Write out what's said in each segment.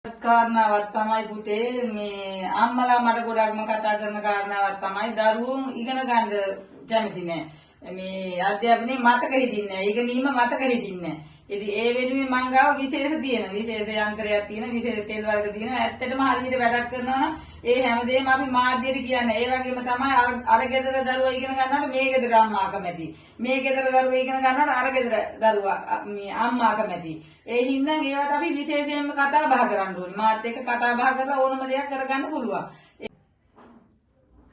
කාරණාවක් තමයි පුතේ මේ අම්මලා මට ගොඩක්ම කතා කරන කාරණාවක් තමයි දරුවෝ ඉගෙන ගන්න කැමති නෑ. මේ අධ්‍යාපනයේ මතක හිටින්නේ නෑ. ඉගෙනීම මතක හිටින්නේ නෑ. ඉතින් ඒ වෙනුවෙන් මං ගාව විශේෂ තියෙන විශේෂ යන්ත්‍රයක් තියෙන විශේෂ තෙල් වර්ග තියෙන ඇත්තටම හරියට වැඩක් කරනවා නම් ඒ හැමදේම අපි මාධ්‍යයට කියන්නේ. ඒ වගේම තමයි අර ගෙදර දරුවා ඉගෙන ගන්නකොට මේ ගෙදර අම්මා කැමති. මේ ගෙදර දරුවා ඉගෙන ගන්නකොට අර ගෙදර දරුවා මේ අම්මා කැමති. ඒ හින්දා ඒවට අපි විශේෂයෙන්ම කතා බහ කරන්න ඕනේ. මාත් එක්ක කතා බහ කරලා ඕනම දෙයක් කරගන්න පුළුවන්.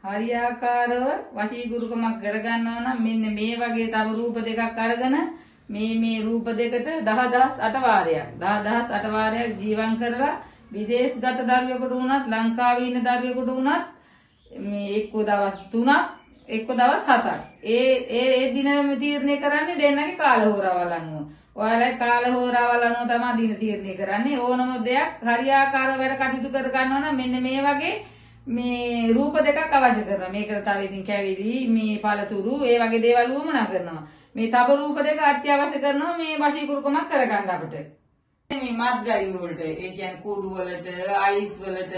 හරියාකාරව වශීගුරුකමක් කරගන්නවා නම් මෙන්න මේ වගේ තව රූප දෙකක් අරගෙන මේ රූප දෙකට 10000 වාරයක් 10000 වාරයක් ජීවත් කරලා විදේශගත දරුවෙකුට වුණත් ලංකාවේ ඉන්න දරුවෙකුට වුණත් මේ එක්ක දවස් 3ක් එක්ක දවස් 7ක් ඒ දිනෙම තීරණය කරන්නේ දෙන්නගේ කාලහෝරාවල් අනුව. ඔයාලගේ කාලහෝරාවල් අනුව තමයි දින තීරණය කරන්නේ. ඕනම දෙයක් හරියාකාරව වැඩ කටයුතු කර ගන්නවා නම් මෙන්න මේ වගේ මේ රූප දෙකක් අවශ්‍ය කරනවා. මේකට තව ඉතින් කැවිලි මේ පළතුරු ඒ වගේ දේවල් වුමනා කරනවා. මේ තව රූප දෙක අත්‍යවශ්‍ය කරනවා මේ වශීකරුකමක් කරගන්න අපිට. මේ මත්ද්‍රව්‍ය වලට ඒ කියන්නේ කුඩු වලට අයිස් වලට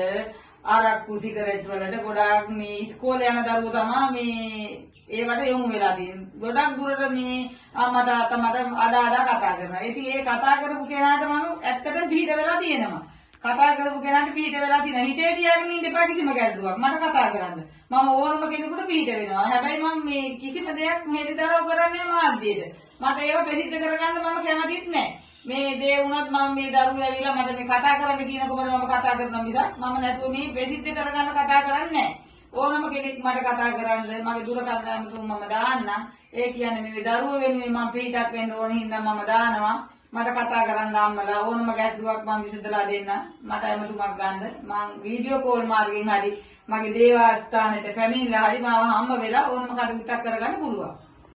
ආරක්කු සිගරට් වලට ගොඩාක් මේ ඉස්කෝලේ යන දරුවෝ තමයි මේ ඒවට යොමු වෙලා තියෙන්නේ. ගොඩක් දුරට මේ අම්මා තාත්තා මට අඩ කතා කරනවා. ඉතින් ඒ කතා කරපු කෙනාට මම ඇත්තටම පිට වෙලා තියෙනවා. කතා කරපු කෙනාට පිට වෙලා තියෙනවා. හිතේ තියාගෙන ඉන්න එපා කිසිම ගැටලුවක්. මට කතා කරන්න. මම ඕනම කෙනෙකුට පිට වෙනවා. හැබැයි මම මේ කිසිම දෙයක් මෙහෙදතරව කරන්නේ මාධ්‍යයට. මට ඒව ප්‍රසිද්ධ කරගන්න මම කැමතිත් නැහැ. මේ දේ වුණත් මම මේ දරුවෝ ඇවිල්ලා මට මේ කතා කරන්න කියනකොට මම කතා කරනවා මිසක් මම නැතුව මේ ප්‍රසිද්ධ කරගන්න කතා කරන්නේ නැහැ. ඕනම කෙනෙක් මට කතා කරන්න මගේ දුරකථන ඇමතුම මම දාන්නම්. ඒ කියන්නේ මේ දරුවෝ වෙනුවෙන් මම පිටක් වෙන්න ඕන හින්දා මම දානවා. මට කතා කරන්න අම්මලා ඕනම ගැටලුවක් මම විසඳලා දෙන්න. මට ඇමතුමක් ගන්න. මම වීඩියෝ කෝල් මාර්ගයෙන් හරි මගේ දේවස්ථානෙට පැමිණිලා හරි මාව හම්බ වෙලා ඕනම කටයුත්තක් කරගන්න පුළුවන්.